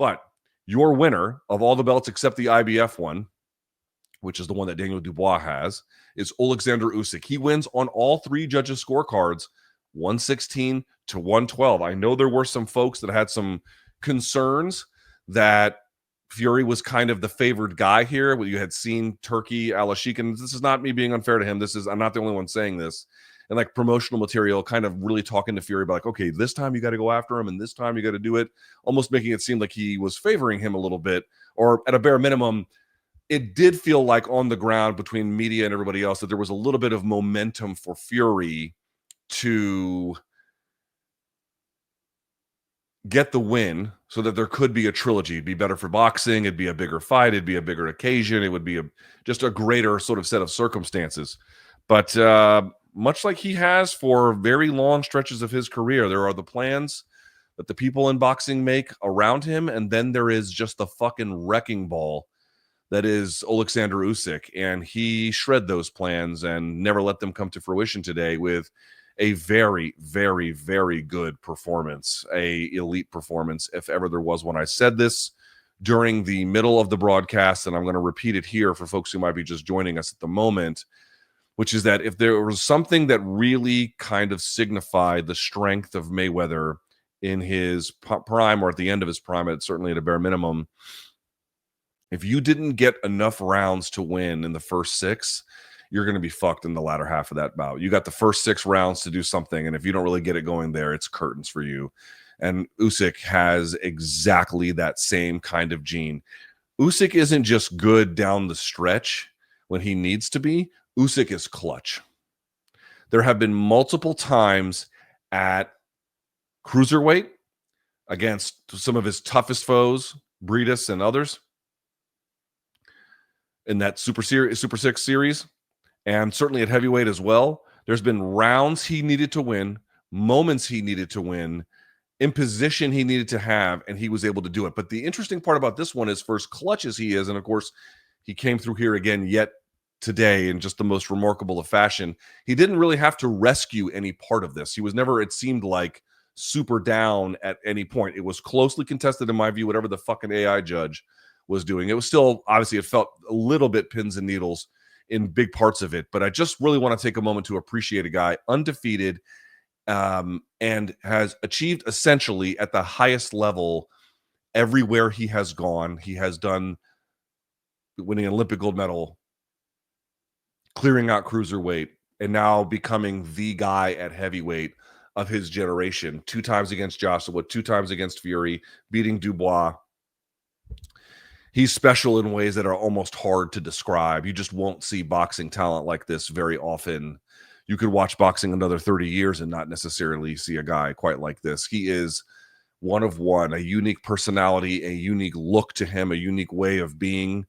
But your winner of all the belts except the IBF one, which is the one that Daniel Dubois has, is Oleksandr Usyk. He wins on all three judges' scorecards, 116 to 112. I know there were some folks that had some concerns that Fury was kind of the favored guy here. You had seen Turkey, Alashik, and this is not me being unfair to him. I'm not the only one saying this. And like promotional material, kind of really talking to Fury about like, okay, this time you got to go after him, and this time you got to do it, almost making it seem like he was favoring him a little bit, or at a bare minimum, it did feel like on the ground between media and everybody else that there was a little bit of momentum for Fury to get the win so that there could be a trilogy. It'd be better for boxing. It'd be a bigger fight. It'd be a bigger occasion. It would be just a greater sort of set of circumstances. But much like he has for very long stretches of his career, there are the plans that the people in boxing make around him, and then there is just the fucking wrecking ball that is Oleksandr Usyk, and he shred those plans and never let them come to fruition today with a very, very, very good performance, a elite performance, if ever there was one. I said this during the middle of the broadcast, and I'm going to repeat it here for folks who might be just joining us at the moment, which is that if there was something that really kind of signified the strength of Mayweather in his prime, or at the end of his prime, certainly at a bare minimum, if you didn't get enough rounds to win in the first 6, you're going to be fucked in the latter half of that bout. You got the first 6 rounds to do something, and if you don't really get it going there, it's curtains for you. And Usyk has exactly that same kind of gene. Usyk isn't just good down the stretch when he needs to be. Usyk is clutch. There have been multiple times at cruiserweight against some of his toughest foes, Breedis and others, in that Super 6 series, and certainly at heavyweight as well. There's been rounds he needed to win, moments he needed to win, imposition he needed to have, and he was able to do it. But the interesting part about this one is, for as clutch as he is, and of course, he came through here again yet today in just the most remarkable of fashion, he didn't really have to rescue any part of this. He was never, it seemed like, super down at any point. It was closely contested, in my view, whatever the fucking AI judge was doing. It was still, obviously, it felt a little bit pins and needles in big parts of it, but I just really want to take a moment to appreciate a guy undefeated and has achieved essentially at the highest level everywhere he has gone. He has done winning an Olympic gold medal, clearing out cruiserweight, and now becoming the guy at heavyweight of his generation. 2 times against Joshua, 2 times against Fury, beating Dubois. He's special in ways that are almost hard to describe. You just won't see boxing talent like this very often. You could watch boxing another 30 years and not necessarily see a guy quite like this. He is one of one, a unique personality, a unique look to him, a unique way of being.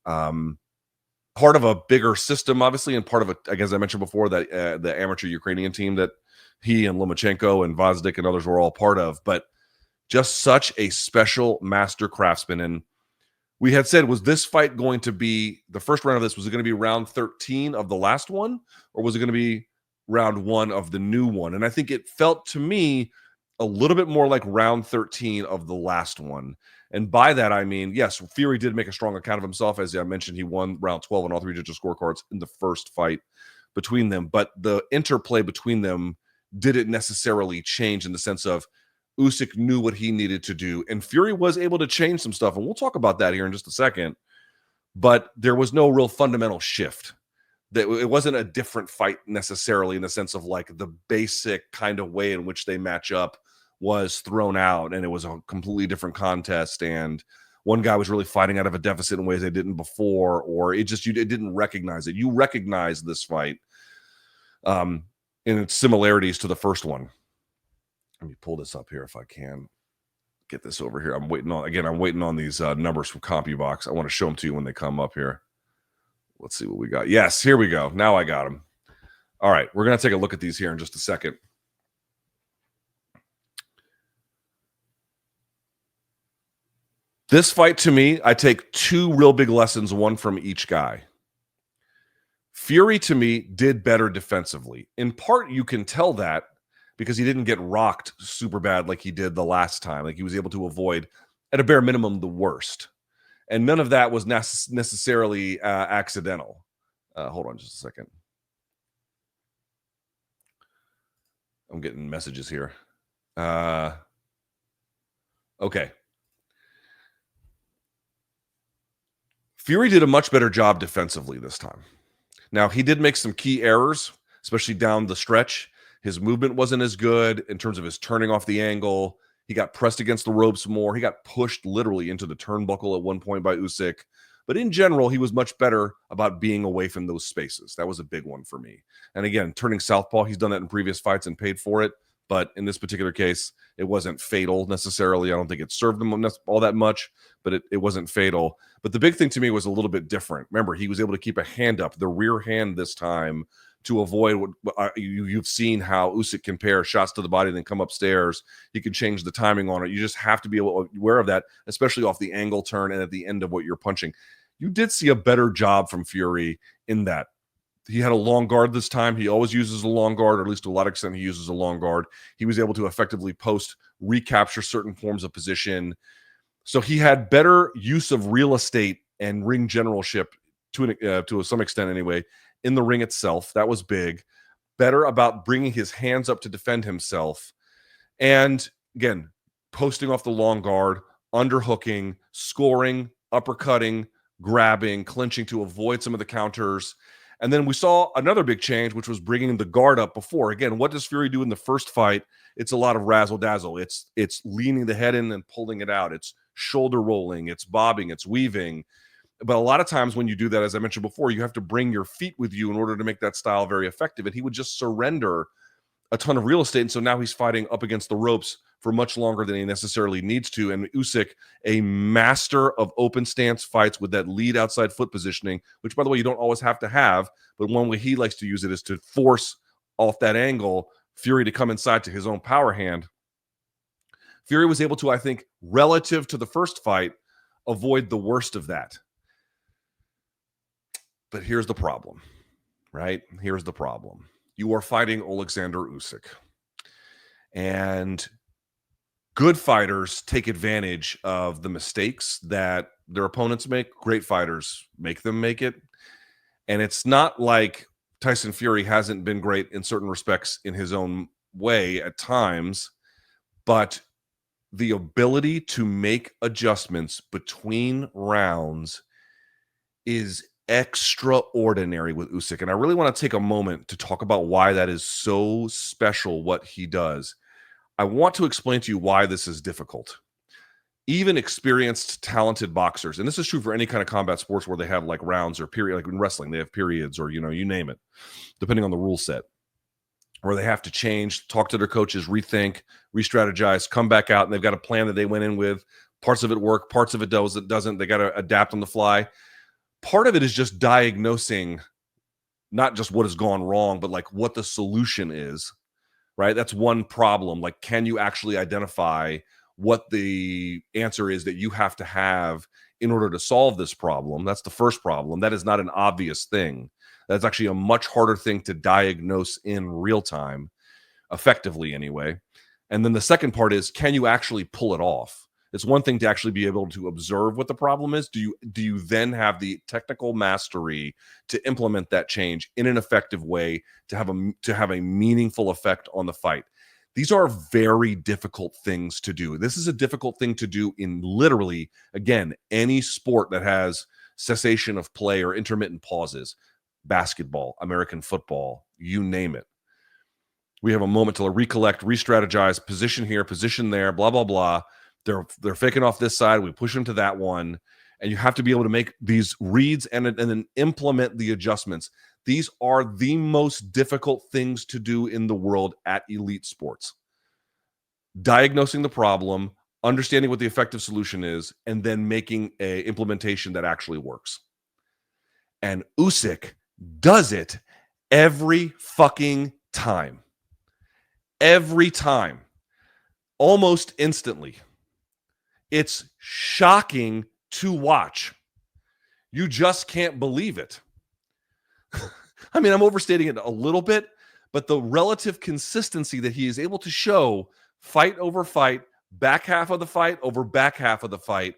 Part of a bigger system, obviously, and part of a, as I mentioned before, that the amateur Ukrainian team that he and Lomachenko and Vazdik and others were all part of. But just such a special master craftsman. And we had said, was this fight going to be, the first round of this, was it going to be round 13 of the last one, or was it going to be round 1 of the new one? And I think it felt to me a little bit more like round 13 of the last one. And by that, I mean, yes, Fury did make a strong account of himself. As I mentioned, he won round 12 on all 3 judges' scorecards in the first fight between them. But the interplay between them didn't necessarily change in the sense of Usyk knew what he needed to do, and Fury was able to change some stuff, and we'll talk about that here in just a second. But there was no real fundamental shift. That it wasn't a different fight necessarily in the sense of like the basic kind of way in which they match up was thrown out, and it was a completely different contest, and one guy was really fighting out of a deficit in ways they didn't before, or it didn't recognize it. You recognize this fight in its similarities to the first one. Let me pull this up here if I can get this over here. I'm waiting on these numbers from CompuBox. I want to show them to you when they come up here. Let's see what we got. Yes, here we go. Now I got them. All right, we're going to take a look at these here in just a second. This fight, to me, I take 2 real big lessons, one from each guy. Fury, to me, did better defensively. In part, you can tell that because he didn't get rocked super bad like he did the last time. Like, he was able to avoid at a bare minimum, the worst. And none of that was necessarily accidental. Hold on just a second. I'm getting messages here. Okay. Fury did a much better job defensively this time. Now, he did make some key errors, especially down the stretch. His movement wasn't as good in terms of his turning off the angle. He got pressed against the ropes more. He got pushed literally into the turnbuckle at one point by Usyk. But in general, he was much better about being away from those spaces. That was a big one for me. And again, turning southpaw, he's done that in previous fights and paid for it. But in this particular case, it wasn't fatal necessarily. I don't think it served him all that much, but it wasn't fatal. But the big thing to me was a little bit different. Remember, he was able to keep a hand up, the rear hand this time, to avoid what you've seen how Usyk can pair shots to the body and then come upstairs. He can change the timing on it. You just have to be aware of that, especially off the angle turn and at the end of what you're punching. You did see a better job from Fury in that. He had a long guard this time. He always uses a long guard, or at least to a lot of extent, he uses a long guard. He was able to effectively post, recapture certain forms of position. So he had better use of real estate and ring generalship to some extent anyway, in the ring itself. That was big. Better about bringing his hands up to defend himself. And again, posting off the long guard, underhooking, scoring, uppercutting, grabbing, clinching to avoid some of the counters. And then we saw another big change, which was bringing the guard up before. Again, what does Fury do in the first fight? It's a lot of razzle dazzle. It's leaning the head in and pulling it out. It's shoulder rolling. It's bobbing. It's weaving. But a lot of times when you do that, as I mentioned before, you have to bring your feet with you in order to make that style very effective. And he would just surrender a ton of real estate. And so now he's fighting up against the ropes for much longer than he necessarily needs to. And Usyk, a master of open stance fights with that lead outside foot positioning, which, by the way, you don't always have to have, but one way he likes to use it is to force off that angle Fury to come inside to his own power hand. Fury was able to, I think, relative to the first fight, avoid the worst of that. But here's the problem, right? Here's the problem. You are fighting Oleksandr Usyk. And good fighters take advantage of the mistakes that their opponents make. Great fighters make them make it. And it's not like Tyson Fury hasn't been great in certain respects in his own way at times, but the ability to make adjustments between rounds is extraordinary with Usyk. And I really want to take a moment to talk about why that is so special, what he does. I want to explain to you why this is difficult. Even experienced, talented boxers, and this is true for any kind of combat sports where they have like rounds or period, like in wrestling, they have periods or, you name it, depending on the rule set, where they have to change, talk to their coaches, rethink, re-strategize, come back out, and they've got a plan that they went in with. Parts of it work, parts of it doesn't. They got to adapt on the fly. Part of it is just diagnosing not just what has gone wrong, but like what the solution is, right? That's one problem. Like, can you actually identify what the answer is that you have to have in order to solve this problem? That's the first problem. That is not an obvious thing. That's actually a much harder thing to diagnose in real time, effectively anyway. And then the second part is, can you actually pull it off? It's one thing to actually be able to observe what the problem is. Do you then have the technical mastery to implement that change in an effective way to have a meaningful effect on the fight? These are very difficult things to do. This is a difficult thing to do in literally, again, any sport that has cessation of play or intermittent pauses. Basketball, American football, you name it. We have a moment to recollect, re-strategize, position here, position there, blah, blah, blah. They're faking off this side. We push them to that one. And you have to be able to make these reads and then implement the adjustments. These are the most difficult things to do in the world at elite sports. Diagnosing the problem, understanding what the effective solution is, and then making an implementation that actually works. And Usyk does it every fucking time. Every time. Almost instantly. It's shocking to watch. You just can't believe it. I mean, I'm overstating it a little bit, but the relative consistency that he is able to show fight over fight, back half of the fight over back half of the fight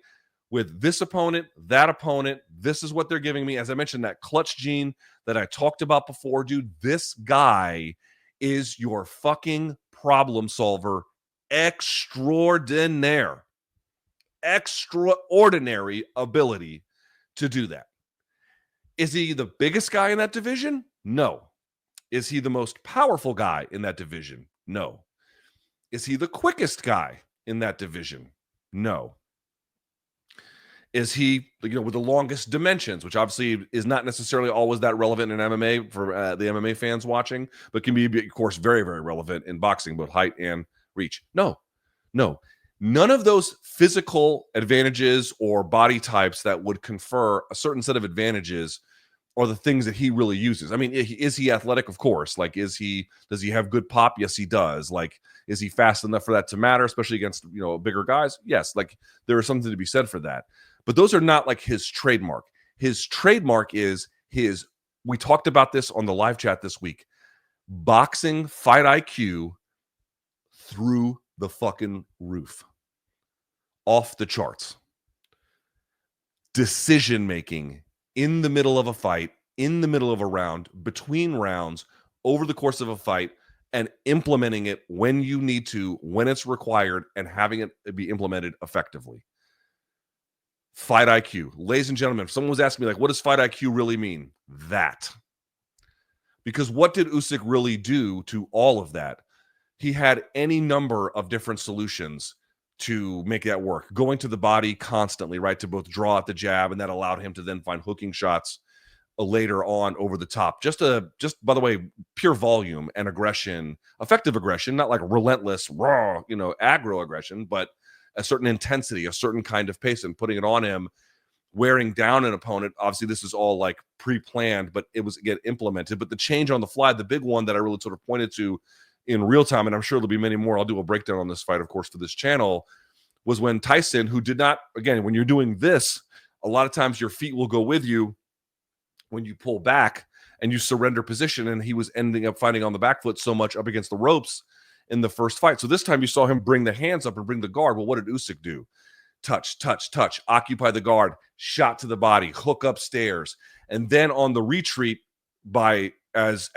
with this opponent, that opponent. This is what they're giving me. As I mentioned, that clutch gene that I talked about before, dude, this guy is your fucking problem solver extraordinaire. Extraordinary ability to do that. Is he the biggest guy in that division? No. Is he the most powerful guy in that division? No. Is he the quickest guy in that division? No. Is he, with the longest dimensions, which obviously is not necessarily always that relevant in MMA for the MMA fans watching, but can be, of course, very, very relevant in boxing, both height and reach? No. None of those physical advantages or body types that would confer a certain set of advantages are the things that he really uses. I mean, is he athletic? Of course. Like, does he have good pop? Yes, he does. Like, is he fast enough for that to matter, especially against, bigger guys? Yes. Like, there is something to be said for that. But those are not like his trademark. His trademark is we talked about this on the live chat this week, boxing fight IQ through the fucking roof. Off the charts. Decision making in the middle of a fight, in the middle of a round, between rounds, over the course of a fight, and implementing it when you need to, when it's required, and having it be implemented effectively. Fight IQ. Ladies and gentlemen, if someone was asking me, like, what does fight IQ really mean? That. Because what did Usyk really do to all of that? He had any number of different solutions to make that work. Going to the body constantly, right, to both draw out the jab, and that allowed him to then find hooking shots later on over the top. Just by the way, pure volume and aggression, effective aggression, not like relentless, raw, aggro aggression, but a certain intensity, a certain kind of pace, and putting it on him, wearing down an opponent. Obviously, this is all like pre-planned, but it was get implemented. But the change on the fly, the big one that I really sort of pointed to in real time, and I'm sure there'll be many more. I'll do a breakdown on this fight, of course, for this channel, was when Tyson, who did not, again, when you're doing this, a lot of times your feet will go with you when you pull back and you surrender position, and he was ending up fighting on the back foot so much up against the ropes in the first fight. So this time you saw him bring the hands up and bring the guard. Well, what did Usyk do? Touch, occupy the guard, shot to the body, hook upstairs. And then on the retreat, as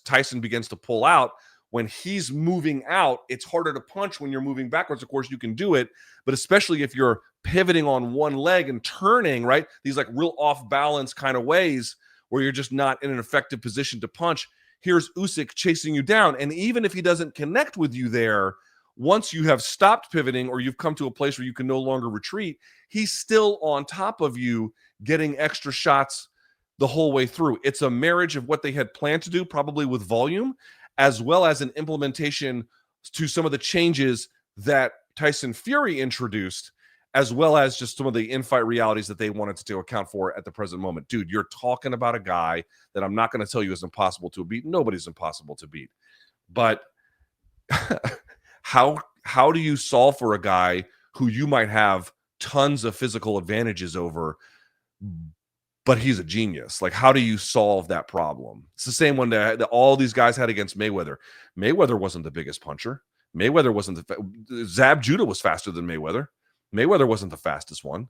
Tyson begins to pull out, when he's moving out, it's harder to punch when you're moving backwards. Of course, you can do it, but especially if you're pivoting on one leg and turning, right? These like real off balance kind of ways where you're just not in an effective position to punch. Here's Usyk chasing you down. And even if he doesn't connect with you there, once you have stopped pivoting or you've come to a place where you can no longer retreat, he's still on top of you, getting extra shots the whole way through. It's a marriage of what they had planned to do, probably with volume, as well as an implementation to some of the changes that Tyson Fury introduced, as well as just some of the in-fight realities that they wanted to account for at the present moment. Dude, you're talking about a guy that I'm not going to tell you is impossible to beat. Nobody's impossible to beat. But how do you solve for a guy who you might have tons of physical advantages over, but he's a genius? Like, how do you solve that problem? It's the same one that all these guys had against Mayweather. Mayweather wasn't the biggest puncher. Mayweather wasn't Zab Judah was faster than Mayweather. Mayweather wasn't the fastest one.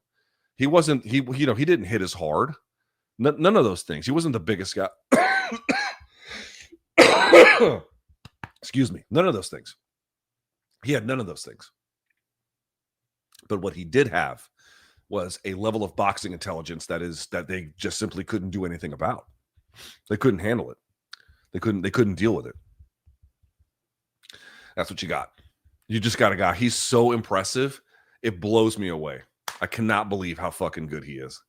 He wasn't, he didn't hit as hard. None of those things. He wasn't the biggest guy. Excuse me. None of those things. He had none of those things. But what he did have was a level of boxing intelligence that they just simply couldn't do anything about. They couldn't handle it. They couldn't deal with it. That's what you got. You just got a guy. He's so impressive. It blows me away. I cannot believe how fucking good he is.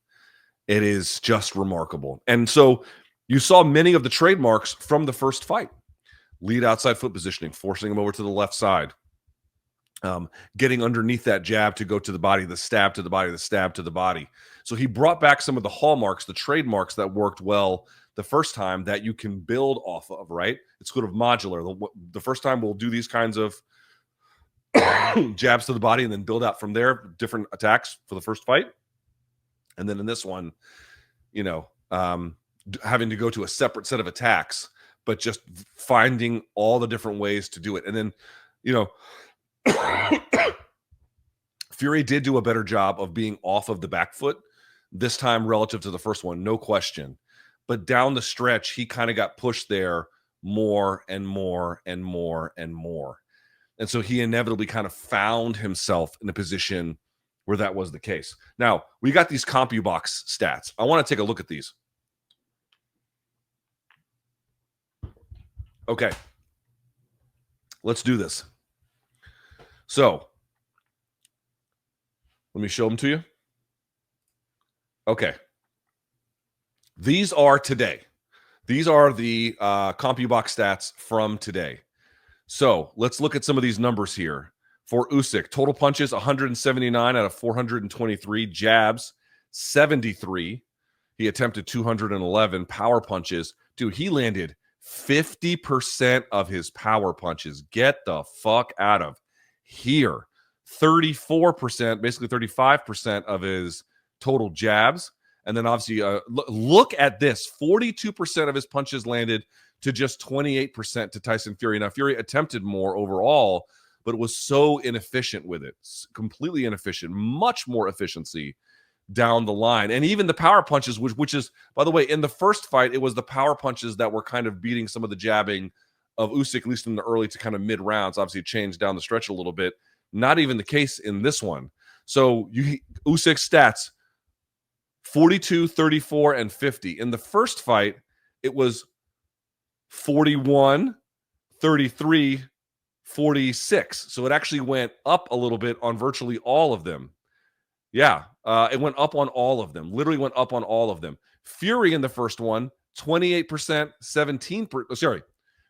It is just remarkable. And so you saw many of the trademarks from the first fight. Lead outside foot positioning, forcing him over to the left side. Getting underneath that jab to go to the body, the stab to the body, the stab to the body. So he brought back some of the hallmarks, the trademarks that worked well the first time that you can build off of, right? It's sort of modular. The first time we'll do these kinds of jabs to the body and then build out from there, different attacks for the first fight. And then in this one, having to go to a separate set of attacks, but just finding all the different ways to do it. And then, Fury did do a better job of being off of the back foot this time relative to the first one, no question. But down the stretch, he kind of got pushed there more and more and more and more. And so he inevitably kind of found himself in a position where that was the case. Now, we got these CompuBox stats. I want to take a look at these. Okay. Let's do this. So, let me show them to you. Okay. These are today. These are the CompuBox stats from today. So let's look at some of these numbers here. For Usyk, total punches 179 out of 423, jabs 73. He attempted 211 power punches. Dude, he landed 50% of his power punches. Get the fuck out of here. 34%, basically 35% of his total jabs. And then obviously, look at this. 42% of his punches landed to just 28% to Tyson Fury. Now, Fury attempted more overall, but it was so inefficient with it. Completely inefficient. Much more efficiency down the line. And even the power punches, which is, by the way, in the first fight, it was the power punches that were kind of beating some of the jabbing of Usyk, at least in the early to kind of mid rounds. Obviously, it changed down the stretch a little bit. Not even the case in this one. So Usyk's stats, 42, 34, and 50. In the first fight, it was 41, 33, 46. So it actually went up a little bit on virtually all of them. Yeah, it went up on all of them. Literally went up on all of them. Fury in the first one, 28%, 17%. Sorry,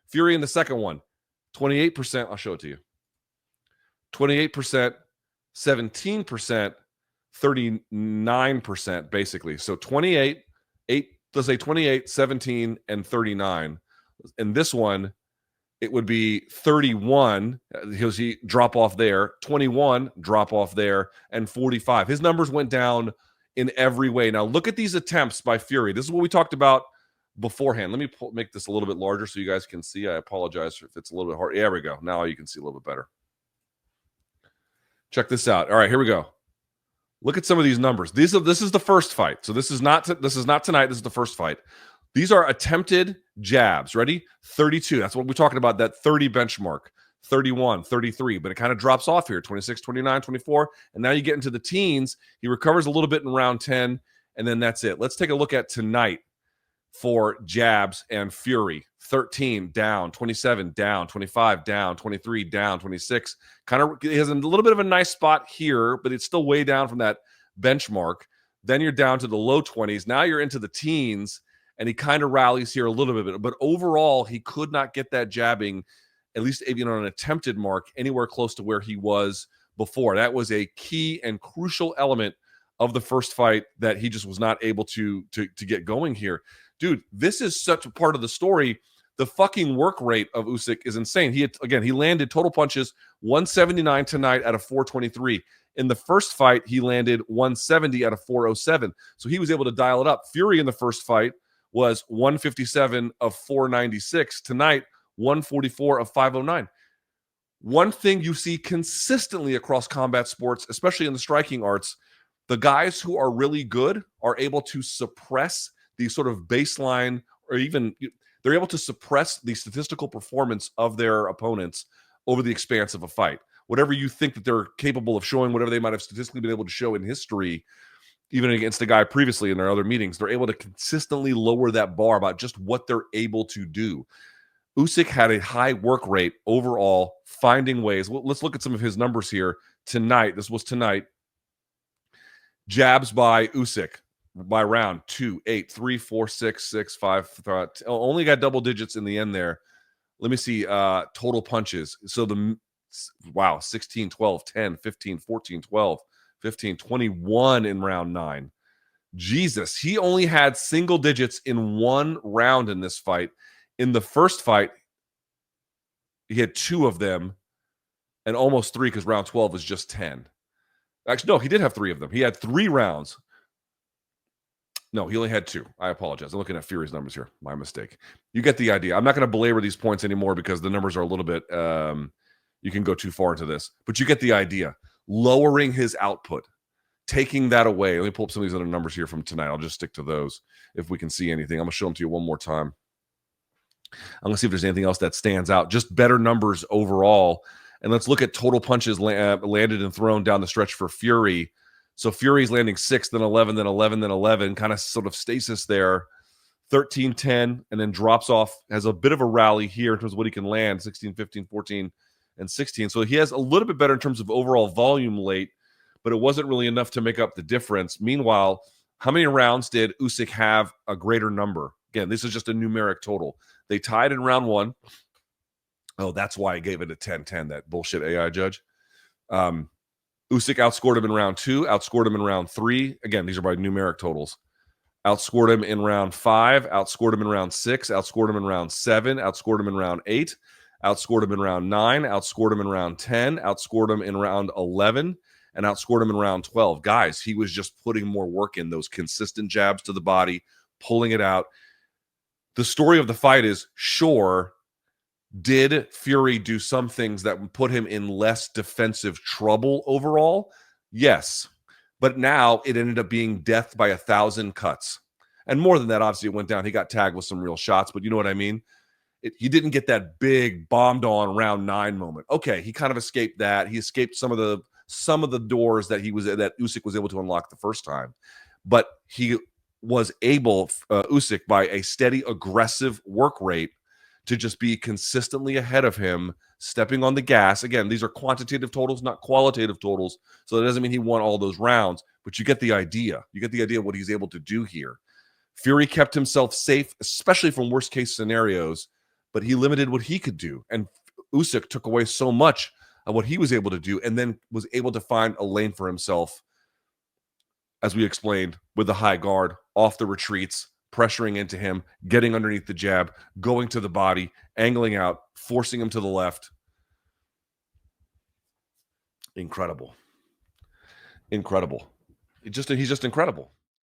Fury in the second one, 28%. I'll show it to you. 28%, 17%, 39%, basically. So 28, 8, let's say 28, 17, and 39. In this one, it would be 31. He drop off there, 21 drop off there, and 45. His numbers went down in every way. Now look at these attempts by Fury. This is what we talked about beforehand. Let me make this a little bit larger so you guys can see. I apologize if it's a little bit hard. There we go. Now you can see a little bit better. Check this out. All right, here we go. Look at some of these numbers. This is the first fight. So this is not tonight. This is the first fight. These are attempted jabs. Ready? 32. That's what we're talking about, that 30 benchmark. 31, 33, but it kind of drops off here. 26, 29, 24. And now you get into the teens. He recovers a little bit in round 10, and then that's it. Let's take a look at tonight for jabs and Fury. 13 down, 27 down, 25 down, 23 down, 26. Kind of he has a little bit of a nice spot here, but it's still way down from that benchmark. Then you're down to the low 20s. Now you're into the teens, and he kind of rallies here a little bit. But overall, he could not get that jabbing, at least on an attempted mark, anywhere close to where he was before. That was a key and crucial element of the first fight that he just was not able to get going here. Dude, this is such a part of the story. The fucking work rate of Usyk is insane. He landed total punches 179 tonight out of 423. In the first fight, he landed 170 out of 407. So he was able to dial it up. Fury in the first fight was 157 of 496. Tonight, 144 of 509. One thing you see consistently across combat sports, especially in the striking arts, the guys who are really good are able to suppress the sort of baseline, or even they're able to suppress the statistical performance of their opponents over the expanse of a fight. Whatever you think that they're capable of showing, whatever they might have statistically been able to show in history, even against a guy previously in their other meetings, they're able to consistently lower that bar about just what they're able to do. Usyk had a high work rate overall, finding ways. Well, let's look at some of his numbers here tonight. This was tonight. Jabs by Usyk by round 2, 8, 3, 4, 6, 6, 5. Only got double digits in the end there. Let me see total punches. So 16, 12, 10, 15, 14, 12, 15, 21 in round 9. Jesus, he only had single digits in one round in this fight. In the first fight, he had 2 of them and almost 3 because round 12 is just 10. Actually, no, he did have 3 of them. He had 3 rounds. No, he only had 2. I apologize. I'm looking at Fury's numbers here. My mistake. You get the idea. I'm not going to belabor these points anymore because the numbers are a little bit, you can go too far into this. But you get the idea. lowering his output, taking that away. Let me pull up some of these other numbers here from tonight. I'll just stick to those if we can see anything. I'm going to show them to you one more time. I'm going to see if there's anything else that stands out. Just better numbers overall. And let's look at total punches landed and thrown down the stretch for Fury. So Fury's landing 6, then 11, then 11, then 11, kind of sort of stasis there. 13, 10, and then drops off, has a bit of a rally here in terms of what he can land, 16, 15, 14, and 16. So he has a little bit better in terms of overall volume late, but it wasn't really enough to make up the difference. Meanwhile, how many rounds did Usyk have a greater number? Again, this is just a numeric total. They tied in round 1. Oh, that's why I gave it a 10-10, that bullshit AI judge. Usyk outscored him in round 2, outscored him in round 3. Again, these are by numeric totals. Outscored him in round 5, outscored him in round 6, outscored him in round 7, outscored him in round 8, outscored him in round 9, outscored him in round 10, outscored him in round 11, and outscored him in round 12. Guys, he was just putting more work in, those consistent jabs to the body, pulling it out. The story of the fight is, sure, did Fury do some things that would put him in less defensive trouble overall? Yes. But now it ended up being death by 1,000 cuts. And more than that, obviously, it went down. He got tagged with some real shots, but you know what I mean? He didn't get that big bombed on round 9 moment. Okay, he kind of escaped that. He escaped some of the doors that Usyk was able to unlock the first time. But he was able, Usyk, by a steady, aggressive work rate, to just be consistently ahead of him, stepping on the gas. Again, these are quantitative totals, not qualitative totals. So that doesn't mean he won all those rounds, but you get the idea. You get the idea of what he's able to do here. Fury kept himself safe, especially from worst case scenarios, but he limited what he could do. And Usyk took away so much of what he was able to do, and then was able to find a lane for himself, as we explained, with the high guard, off the retreats, pressuring into him, getting underneath the jab, going to the body, angling out, forcing him to the left. Incredible. Incredible. He's just incredible.